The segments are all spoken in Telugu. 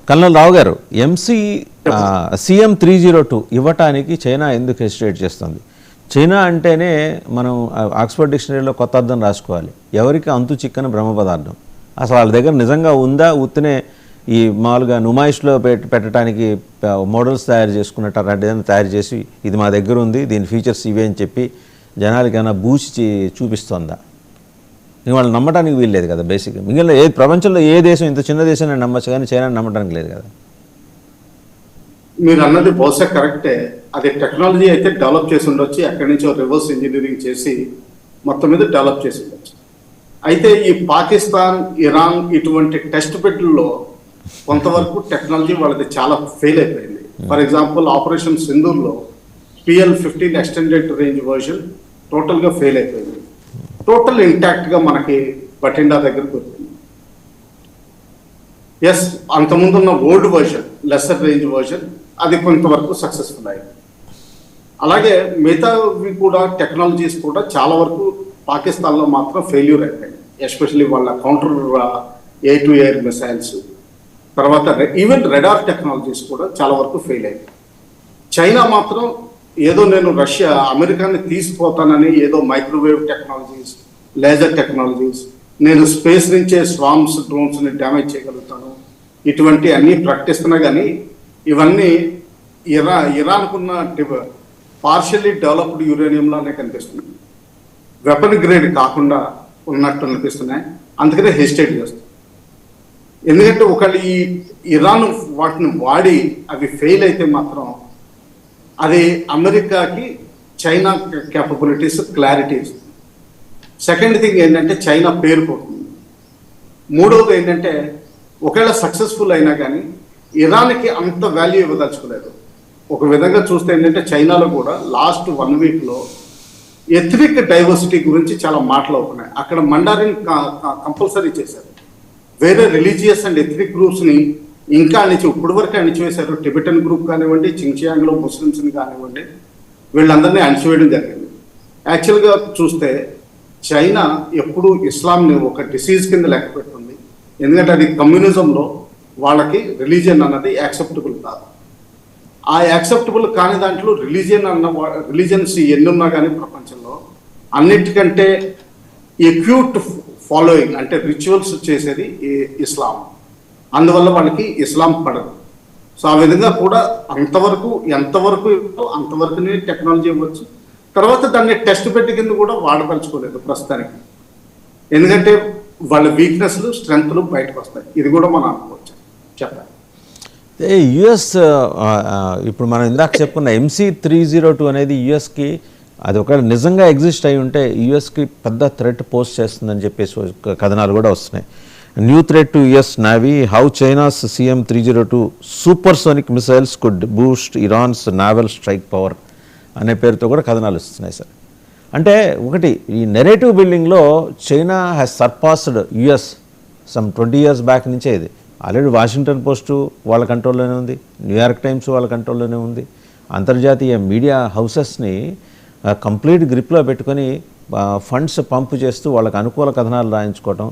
కల్నల్ రావు గారు, CM302 ఇవ్వటానికి చైనా ఎందుకు హెసిటేట్ చేస్తుంది? చైనా అంటేనే మనం ఆక్స్ఫర్డ్ డిక్షనరీలో కొత్త అర్థం రాసుకోవాలి, ఎవరికి అంతు చిక్కని బ్రహ్మ పదార్థం. అసలు వాళ్ళ దగ్గర నిజంగా ఉందా, ఉత్తినే ఈ మామూలుగా నుమాయిష్లో పెట్టడానికి మోడల్స్ తయారు చేసుకున్నట్టు అలాంటిదైనా తయారు చేసి ఇది మా దగ్గర ఉంది, దీని ఫీచర్స్ ఇవే అని చెప్పి జనాలకైనా బూసి చూపిస్తోందా? వాళ్ళు నమ్మడానికి వీల్లేదు కదా బేసిక్గా. మిగిలిన ప్రపంచంలో ఏ దేశం, ఇంత చిన్న దేశాన్ని నమ్మచ్చు కానీ చైనా నమ్మడానికి లేదు కదా. మీరు అన్నది బహుశా కరెక్టే. అది టెక్నాలజీ అయితే డెవలప్ చేసి ఉండొచ్చు, ఎక్కడి నుంచో రివర్స్ ఇంజనీరింగ్ చేసి మొత్తం మీద డెవలప్ చేసి ఉండొచ్చు. అయితే ఈ పాకిస్తాన్, ఇరాన్ ఇటువంటి టెస్ట్ బెడ్లలో కొంతవరకు టెక్నాలజీ వాళ్ళది చాలా ఫెయిల్ అయిపోయింది. ఫర్ ఎగ్జాంపుల్ ఆపరేషన్ సింధూర్లో PL-15 ఎక్స్టెండెడ్ రేంజ్ వర్షన్ టోటల్గా ఫెయిల్ అయిపోయింది. టోటల్ ఇంటాక్ట్గా మనకి బటిండా దగ్గర దొరికింది. ఎస్, అంతకుముందున్న old version, lesser range version, అది కొంతవరకు సక్సెస్ఫుల్ అయింది. అలాగే మిగతావి కూడా టెక్నాలజీస్ కూడా చాలా వరకు పాకిస్తాన్లో మాత్రం ఫెయిల్యూర్ అయిపోయింది. ఎస్పెషల్లీ వాళ్ళ counter air to air missiles, తర్వాత ఈవెన్ రెడార్ టెక్నాలజీస్ కూడా చాలా వరకు ఫెయిల్ అయింది. చైనా మాత్రం ఏదో నేను రష్యా, అమెరికాని తీసిపోతానని ఏదో మైక్రోవేవ్ టెక్నాలజీస్, లేజర్ టెక్నాలజీస్, నేను స్పేస్ నుంచే స్వామ్స్, డ్రోన్స్ని డ్యామేజ్ చేయగలుగుతాను, ఇటువంటి అన్నీ ప్రకటిస్తున్నా కానీ ఇవన్నీ ఇరాన్కున్న పార్షియల్లీ డెవలప్డ్ యురేనియంలానే కనిపిస్తున్నాయి, వెపన్ గ్రేడ్ కాకుండా ఉన్నట్టు అనిపిస్తున్నాయి. అందుకనే హెసిటేట్ చేస్తుంది. ఎందుకంటే ఒకళ్ళు ఈ ఇరాన్ వాటిని వాడి అవి ఫెయిల్ అయితే మాత్రం అది అమెరికాకి చైనా క్యాపబిలిటీస్ క్లారిటీ ఇస్తుంది. సెకండ్ థింగ్ ఏంటంటే చైనా పేరు పోతుంది. మూడవది ఏంటంటే ఒకవేళ సక్సెస్ఫుల్ అయినా కానీ ఇరాన్కి అంత వాల్యూ ఇవ్వదలుచుకోలేదు. ఒక విధంగా చూస్తే ఏంటంటే చైనాలో కూడా లాస్ట్ 1 వీక్లో ఎథనిక్ డైవర్సిటీ గురించి చాలా మాటలు అవుతున్నాయి. అక్కడ మండారిన్ కంపల్సరీ చేశారు. వేరే రిలీజియస్ అండ్ ఎథనిక్ గ్రూప్స్ని ఇంకా ఇప్పటి వరకు అణిచివేశారు. టిబెటన్ గ్రూప్ కానివ్వండి, చింగ్చియాంగ్లో ముస్లిమ్స్ని కానివ్వండి, వీళ్ళందరినీ అణిచివేయడం జరిగింది. యాక్చువల్గా చూస్తే చైనా ఎప్పుడు ఇస్లాంని ఒక డిసీజ్ కింద లెక్క పెడుతుంది. ఎందుకంటే అది కమ్యూనిజంలో వాళ్ళకి రిలీజియన్ అన్నది యాక్సెప్టబుల్ కాదు. ఆ యాక్సెప్టబుల్ కాని దాంట్లో రిలీజియన్స్ ఎన్ని ఉన్నా కానీ ప్రపంచంలో అన్నిటికంటే ఎక్యూట్ ఫాలోయింగ్ అంటే రిచువల్స్ చేసేది ఇస్లాం. అందువల్ల వాళ్ళకి ఇస్లాం పడదు. సో ఆ విధంగా కూడా ఎంతవరకు అంతవరకునే టెక్నాలజీ ఇవ్వచ్చు. తర్వాత దాన్ని టెస్ట్ బెడ్ కింద కూడా వాడదలుచుకోలేదు ప్రస్తుతానికి. ఎందుకంటే వాళ్ళ వీక్నెస్లు, స్ట్రెంగ్త్లు బయటకు వస్తాయి. ఇది కూడా మనం అనుకోవచ్చు. చెప్పాలి యుఎస్ ఇప్పుడు మనం ఇందాక చెప్పుకున్న MC302 అనేది యుఎస్కి అది ఒకవేళ నిజంగా ఎగ్జిస్ట్ అయి ఉంటే యుఎస్కి పెద్ద థ్రెట్ పోస్ట్ చేస్తుందని చెప్పేసి కథనాలు కూడా వస్తున్నాయి. New threat to US navy, how China's CM302 supersonic missiles could boost Iran's naval strike power అనే పేరుతో కూడా కథనాలు వస్తున్నాయి సార్. అంటే ఒకటి, ఈ నెరేటివ్ బిల్డింగ్లో China has surpassed US some 20 years back నుంచే. ఇది ఆల్రెడీ వాషింగ్టన్ పోస్టు వాళ్ళ కంట్రోల్లోనే ఉంది, న్యూయార్క్ టైమ్స్ వాళ్ళ కంట్రోల్లోనే ఉంది. అంతర్జాతీయ మీడియా హౌసెస్ని కంప్లీట్ గ్రిప్లో పెట్టుకొని ఫండ్స్ పంపు చేస్తూ వాళ్ళకి అనుకూల కథనాలు రాయించుకోవటం.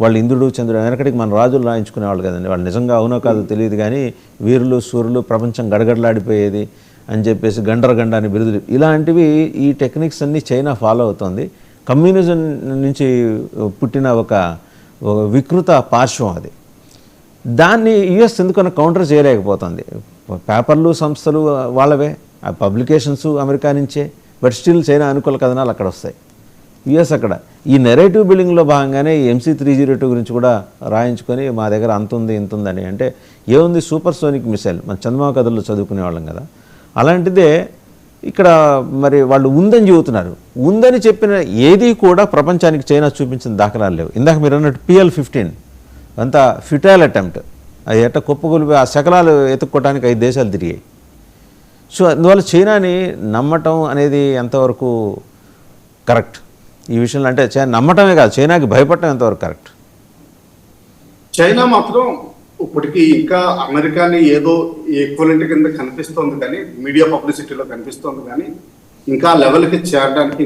వాళ్ళు ఇంద్రుడు, చంద్రుడు, వెనకటికి మన రాజులు రాయించుకునేవాళ్ళు కదండి. వాళ్ళు నిజంగా అవునో కాదో తెలియదు కానీ వీరులు, సూర్యులు, ప్రపంచం గడగడలాడిపోయేది అని చెప్పేసి గండరగండాన్ని బిరుదులు, ఇలాంటివి ఈ టెక్నిక్స్ అన్నీ చైనా ఫాలో అవుతుంది. కమ్యూనిజం నుంచి పుట్టిన ఒక వికృత పార్శ్వం అది. దాన్ని యుఎస్ ఎందుకన్నా కౌంటర్ చేయలేకపోతుంది. పేపర్లు, సంస్థలు వాళ్ళవే, ఆ పబ్లికేషన్స్ అమెరికా నుంచే, బట్ స్టిల్ చైనా అనుకూల కథనాలు అక్కడ వస్తాయి. యుఎస్ అక్కడ ఈ నెరేటివ్ బిల్డింగ్లో భాగంగానే ఈ MC302 గురించి కూడా రాయించుకొని మా దగ్గర అంత ఉంది ఇంత ఉందని. అంటే ఏముంది, సూపర్ సోనిక్ మిసైల్, మన చంద్రబాబు కథల్లో చదువుకునే వాళ్ళం కదా, అలాంటిదే ఇక్కడ మరి వాళ్ళు ఉందని చెబుతున్నారు. ఉందని చెప్పిన ఏది కూడా ప్రపంచానికి చైనా చూపించిన దాఖలాలు లేవు. ఇందాక మీరు అన్నట్టు PL-15 అంతా ఫిటైల్ అటెంప్ట్, అది ఎట్ట కుప్పగొలిపి ఆ శకలాలు ఎత్తుక్కోవడానికి 5 దేశాలు తిరిగాయి. సో అందువల్ల చైనాని నమ్మటం అనేది ఎంతవరకు కరెక్ట్ ఈ విషయంలో? అంటే చైనా నమ్మటమే కాదు, చైనాకి భయపడటం ఎంతవరకు కరెక్ట్? చైనా మాత్రం ఇప్పటికీ ఇంకా అమెరికాని ఏదో ఈక్వలెంట్ కింద కనిపిస్తోంది కానీ, మీడియా పబ్లిసిటీలో కనిపిస్తోంది కానీ, ఇంకా లెవెల్కి చేరడానికి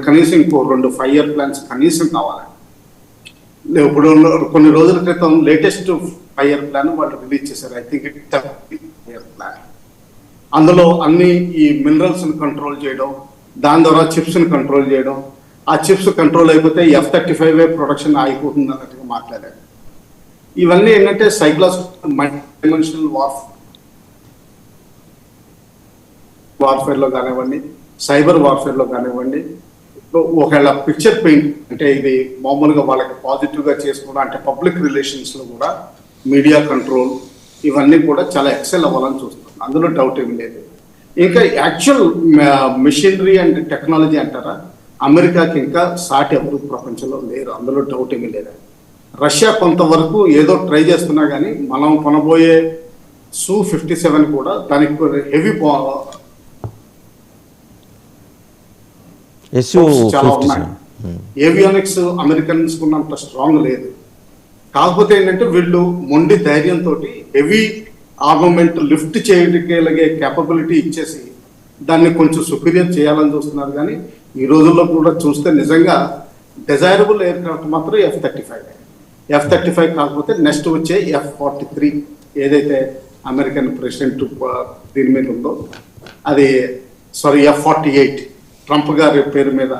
కనీసం ఇంకో 2 5 year ప్లాన్స్ కనీసం కావాలి. ఇప్పుడు కొన్ని రోజుల క్రితం లేటెస్ట్ 5-year ప్లాన్ వాళ్ళు రిలీజ్ చేశారు. I think it 5-year plan. అందులో అన్ని ఈ మినరల్స్ ని కంట్రోల్ చేయడం, దాని ద్వారా చిప్స్ ని కంట్రోల్ చేయడం, ఆ చిప్స్ కంట్రోల్ అయిపోతే F-35 ప్రొడక్షన్ ఆగిపోతుంది అన్నట్టుగా మాట్లాడారు. ఇవన్నీ ఏంటంటే సైకలాజికల్ మల్టీ డైమెన్షనల్ వార్ఫేర్ లో కానివ్వండి, సైబర్ వార్ఫేర్ లో కానివ్వండి, ఒకవేళ పిక్చర్ పెయింట్ అంటే ఇది మామూలుగా వాళ్ళకి పాజిటివ్ గా చేసుకోవడం అంటే పబ్లిక్ రిలేషన్స్ లో కూడా మీడియా కంట్రోల్ ఇవన్నీ కూడా చాలా ఎక్సెల్ అవ్వాలని చూస్తాం. అందులో డౌట్ ఏమి లేదు. ఇంకా యాక్చువల్ మిషనరీ అండ్ టెక్నాలజీ అంటారా, అమెరికాకి ఇంకా సాటి ఎవరు ప్రపంచంలో లేరు, అందులో డౌట్ ఏమీ లేదు. రష్యా కొంతవరకు ఏదో ట్రై చేస్తున్నా కానీ మనం కొనబోయే Su-57 కూడా దానికి హెవీ చాలా ఉన్నాయి. ఏవియానిక్స్ అమెరికన్స్ ఉన్నంత స్ట్రాంగ్ లేదు. కాకపోతే ఏంటంటే వీళ్ళు మొండి ధైర్యంతో హెవీ ఆర్మమెంట్ లిఫ్ట్ చేయగలిగే కేపబిలిటీ ఇచ్చేసి దాన్ని కొంచెం సుపీరియర్ చేయాలని చూస్తున్నారు. కానీ ఈ రోజుల్లో కూడా చూస్తే నిజంగా డిజైరబుల్ ఎయిర్ క్రాఫ్ట్ మాత్రం F-35 కాకపోతే నెక్స్ట్ వచ్చే F-43 ఏదైతే అమెరికన్ ప్రెసిడెంట్ దీని మీద ఉందో అది F-48 ట్రంప్ గారి పేరు మీద,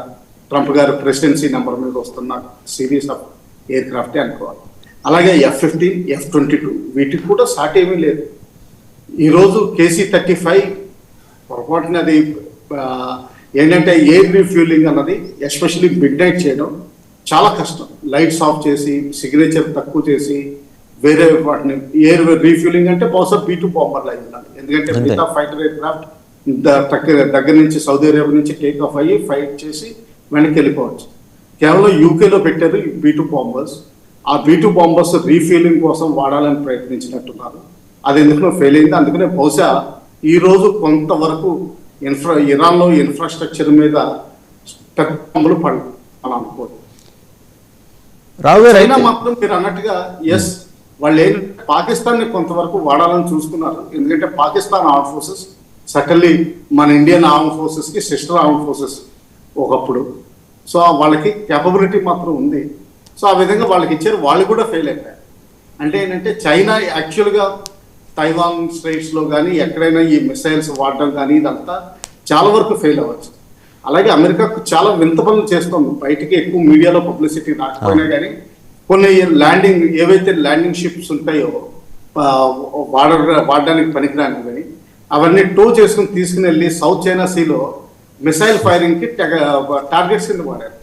ట్రంప్ గారి ప్రెసిడెన్సీ నెంబర్ మీద వస్తున్న సిరీస్ ఆఫ్ ఎయిర్ క్రాఫ్టే అనుకోవాలి. అలాగే F-15, F-22 వీటికి కూడా సాటి ఏమీ లేదు. ఈరోజు KC-35 పొరపాటున అది ఏంటంటే ఎయిర్ రీఫ్యూలింగ్ అన్నది ఎస్పెషల్లీ మిడ్ నైట్ చేయడం చాలా కష్టం. లైట్స్ ఆఫ్ చేసి సిగ్నేచర్ తక్కువ చేసి వేరే వాటిని ఎయిర్ రీఫ్యూలింగ్ అంటే బహుశా B-2 బాంబర్లు అయి ఉండాలి. ఎందుకంటే మిగతా ఫైటర్ ఎయిర్ క్రాఫ్ట్ దగ్గర నుంచి సౌదీ అరేబియా నుంచి టేక్ ఆఫ్ అయ్యి ఫైట్ చేసి వెనక్కి వెళ్ళిపోవచ్చు. కేవలం యూకేలో పెట్టారు ఈ B-2 బాంబర్స్. ఆ B-2 బాంబర్స్ రీఫ్యూలింగ్ కోసం వాడాలని ప్రయత్నించినట్టున్నారు. అది ఎందుకు ఫెయిల్ అయింది. అందుకనే బహుశా ఈ రోజు కొంతవరకు ఇరాన్లో ఇన్ఫ్రాస్ట్రక్చర్ మీద పెద్ద బాంబులు పడవు అని అనుకోదు. చైనా మాత్రం మీరు అన్నట్టుగా వాళ్ళు పాకిస్తాన్ ని కొంతవరకు వాడాలని చూసుకున్నారు. ఎందుకంటే పాకిస్తాన్ ఆర్మ్ ఫోర్సెస్ సటన్లీ మన ఇండియన్ ఆర్మ్ ఫోర్సెస్ కి సిస్టర్ ఆర్మ్ ఫోర్సెస్ ఒకప్పుడు. సో వాళ్ళకి కేపబిలిటీ మాత్రం ఉంది. సో ఆ విధంగా వాళ్ళకి ఇచ్చారు. వాళ్ళు కూడా ఫెయిల్ అయిపోయారు. అంటే ఏంటంటే చైనా యాక్చువల్గా తైవాన్ స్ట్రైట్స్ లో కానీ ఎక్కడైనా ఈ మిసైల్స్ వాడడం కానీ ఇదంతా చాలా వరకు ఫెయిల్ అవ్వచ్చు. అలాగే అమెరికాకు చాలా వింత పనులు చేస్తుంది. బయటికి ఎక్కువ మీడియాలో పబ్లిసిటీ రాకపోయినా కానీ కొన్ని ఏవైతే ల్యాండింగ్ షిప్స్ ఉంటాయో వాడడానికి పనికిరాని కానీ అవన్నీ టో చేసుకుని తీసుకుని వెళ్ళి సౌత్ చైనా సీలో మిసైల్ ఫైరింగ్ కి టార్గెట్స్ కింద వాడారు.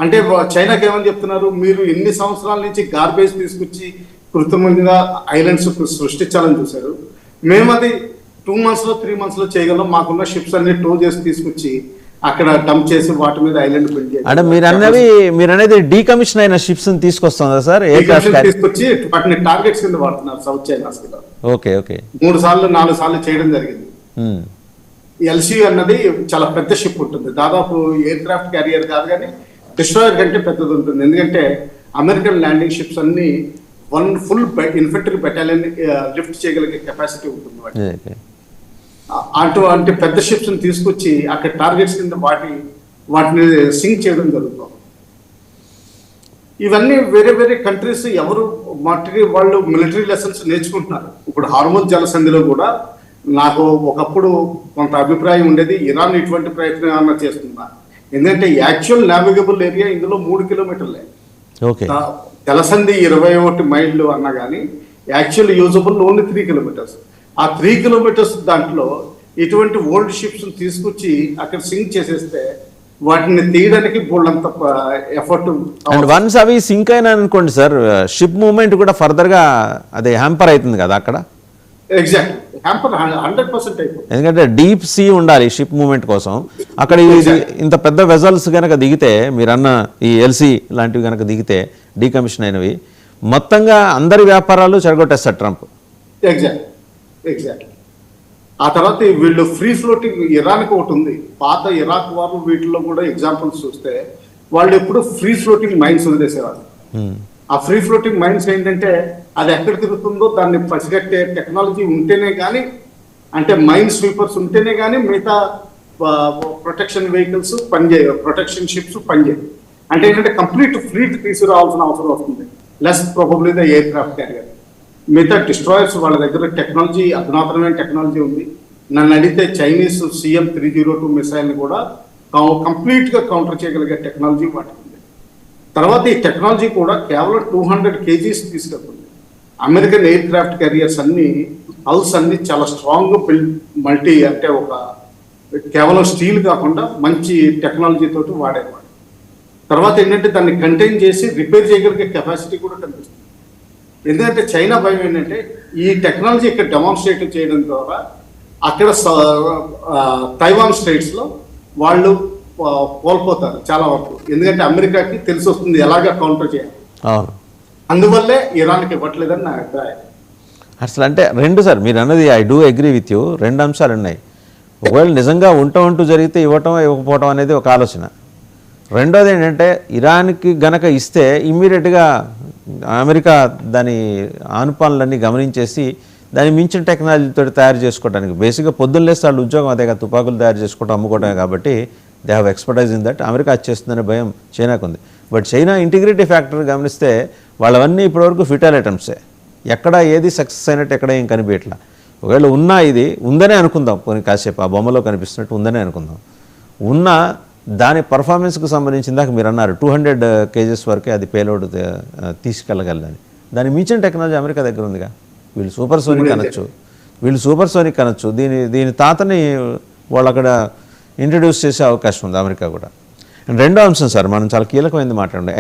అంటే చైనాకి ఏమని చెప్తున్నారు, మీరు ఎన్ని సంవత్సరాల నుంచి గార్బేజ్ తీసుకొచ్చి కృత్రిమంగా ఐలాండ్స్ సృష్టించాలని చూశారు, మేము అది 2 months లో 3 months లో చేయగలం, మాకున్న షిప్స్ అన్ని టో చేసి తీసుకొచ్చి అక్కడ డంప్ చేసి వాటి మీద ఐలాండ్ బిల్డ్ చేయాలి. అంటే మీరు అనేది డీకమిషన్ అయిన షిప్స్ తీసుకొస్తుందా సార్? తీసుకొచ్చి వాటిని టార్గెట్స్ కింద వాడుతున్నారు సౌత్ చైనా సీలో. ఓకే ఓకే 3 సార్లు 4 సార్లు చేయడం జరిగింది. LCU అన్నది చాలా పెద్ద షిప్ ఉంటుంది. దాదాపు ఎయిర్ క్రాఫ్ట్ క్యారియర్ కాదు కానీ డిస్ట్రాయర్ కంటే పెద్దది ఉంటుంది. ఎందుకంటే అమెరికన్ ల్యాండింగ్ షిప్స్ అన్ని 1 full ఇన్ఫెంట్రీ బెటాలియన్ లిఫ్ట్ చేయగలిగే కెపాసిటీ ఉంటుంది వాటి. అటువంటి పెద్ద షిప్స్ ని తీసుకొచ్చి అక్కడ టార్గెట్స్ కింద వాటిని సింక్ చేయడం జరుగుతుంది. ఇవన్నీ వేరే వేరే కంట్రీస్ ఎవరు వాళ్ళు మిలిటరీ లెసన్స్ నేర్చుకుంటున్నారు. ఇప్పుడు హార్మోజ్ జలసంధిలో కూడా నాకు ఒకప్పుడు కొంత అభిప్రాయం ఉండేది, ఇరాన్ ఇటువంటి ప్రయత్నం ఏమన్నా చేస్తుందా. ఎందుకంటే యాక్చువల్ నావిగబుల్ ఏరియా ఇందులో 3 kilometers. జలసంధి 21 మైళ్ళు అన్నా కానీ యాక్చువల్ యూజబుల్ ఓన్లీ 3 kilometers. ఆ 3 kilometers దాంట్లో ఇటువంటి ఓల్డ్ షిప్స్ తీసుకొచ్చి అక్కడ సింక్ చేసేస్తే వాటిని తీయడానికి బోల్డంత ఎఫర్ట్. వన్స్ అవి సింక్ అయినా అనుకోండి సార్, షిప్ మూవ్మెంట్ కూడా ఫర్దర్ గా అదే హ్యాంపర్ అవుతుంది కదా అక్కడ. ఎగ్జాక్ట్లీ హ్యాంపర్ 100% అయిపోతుంది. ఎందుకంటే డీప్ సీ ఉండాలి షిప్ మూవ్మెంట్ కోసం. అక్కడ ఇంత పెద్ద వెజల్స్ కనుక దిగితే, మీరన్న ఈ LC లాంటివి కనుక దిగితే డీకమిషన్ అయినవి, మొత్తంగా అందరి వ్యాపారాలు చెడగొట్టేస్తారు ట్రంప్. ఎగ్జాక్ట్లీ ఆ తర్వాత వీళ్ళు ఫ్రీ ఫ్లోటింగ్ ఇరాన్కి ఒకటి ఉంది. పాత ఇరాక్ వారు వీటిలో కూడా ఎగ్జాంపుల్స్ చూస్తే వాళ్ళు ఎప్పుడు ఫ్రీ ఫ్లోటింగ్ మైన్స్ వదిలేసేవాళ్ళు. ఆ ఫ్రీ ఫ్లోటింగ్ మైన్స్ ఏంటంటే అది ఎక్కడ తిరుగుతుందో దాన్ని పసిగట్టే టెక్నాలజీ ఉంటేనే కానీ, అంటే మైన్ స్వీపర్స్ ఉంటేనే కానీ మిగతా ప్రొటెక్షన్ వెహికల్స్ పనిచేయవు, ప్రొటెక్షన్ షిప్స్ పనిచేయవు. అంటే ఏంటంటే కంప్లీట్ ఫ్లీట్ తీసుకురావాల్సిన అవసరం వస్తుంది. Less probably the air craft carrier. మిగతా డిస్ట్రాయర్స్ వాళ్ళ దగ్గర టెక్నాలజీ, అధునాతనమైన టెక్నాలజీ ఉంది. నన్ను అడిగితే చైనీస్ CM-302 మిసైల్ని కూడా కంప్లీట్గా కౌంటర్ చేయగలిగే టెక్నాలజీ వాటికి ఉంది. తర్వాత ఈ టెక్నాలజీ కూడా కేవలం 200 kgs తీసుకెళ్తుంది. అమెరికన్ ఎయిర్ క్రాఫ్ట్ క్యారియర్స్ అన్ని హల్స్ అన్ని చాలా స్ట్రాంగ్ బిల్డ్, మల్టీ అంటే ఒక కేవలం స్టీల్ కాకుండా మంచి టెక్నాలజీ తోటి వాడేవాడు. తర్వాత ఏంటంటే దాన్ని కంటైన్ చేసి రిపేర్ చేయగలిగే కెపాసిటీ కూడా కనిపిస్తుంది. ఎందుకంటే చైనా భయం ఏంటంటే ఈ టెక్నాలజీ ఇక్కడ డెమాన్స్ట్రేట్ చేయడం ద్వారా అక్కడ తైవాన్ స్టేట్స్లో వాళ్ళు కోల్పోతారు చాలా వరకు. ఎందుకంటే అమెరికాకి తెలిసి వస్తుంది ఎలాగ కౌంటర్ చేయాలి. అందువల్లే ఇరాన్కి ఇవ్వట్లేదని నా అభిప్రాయం. అసలు అంటే రెండు సార్ మీరు అన్నది I do agree with you. రెండు అంశాలు ఉన్నాయి. ఒకవేళ నిజంగా ఉంటూ జరిగితే ఇవ్వటం ఇవ్వకపోవటం అనేది ఒక ఆలోచన. రెండోది ఏంటంటే ఇరాన్కి గనక ఇస్తే ఇమ్మీడియట్గా అమెరికా దాని ఆనుపాలన్నీ గమనించేసి దాన్ని మించిన టెక్నాలజీతో తయారు చేసుకోవడానికి బేసిక్గా పొద్దున్న లేస్తే వాళ్ళు ఉద్యోగం అదే కదా, తుపాకులు తయారు చేసుకోవడం అమ్ముకోవడమే. కాబట్టి they have expertise in that. America అది చేస్తుందనే భయం చైనాకు ఉంది. బట్ చైనా ఇంటిగ్రిటీ ఫ్యాక్టర్ గమనిస్తే వాళ్ళవన్నీ ఇప్పటివరకు ఫిటైల్ ఐటమ్సే. ఎక్కడ ఏది సక్సెస్ అయినట్టు ఎక్కడ ఏం కనిపించట్లా. ఒకవేళ ఉన్నా ఇది ఉందనే అనుకుందాం, కొన్ని కాసేపు ఆ బొమ్మలో కనిపిస్తున్నట్టు ఉందనే అనుకుందాం. ఉన్న దాని పర్ఫార్మెన్స్కి సంబంధించిందాక మీరు అన్నారు 200 kgs వరకే అది పేలోడ్ తీసుకెళ్ళగలని. దాన్ని మించిన టెక్నాలజీ అమెరికా దగ్గర ఉందిగా. వీళ్ళు సూపర్ సోనిక్ అనొచ్చు. దీని తాతని వాళ్ళు అక్కడ ఇంట్రడ్యూస్ చేసే అవకాశం ఉంది అమెరికా కూడా. రెండో అంశం సార్, మనం చాలా కీలకమైనది మాట్లాడండి.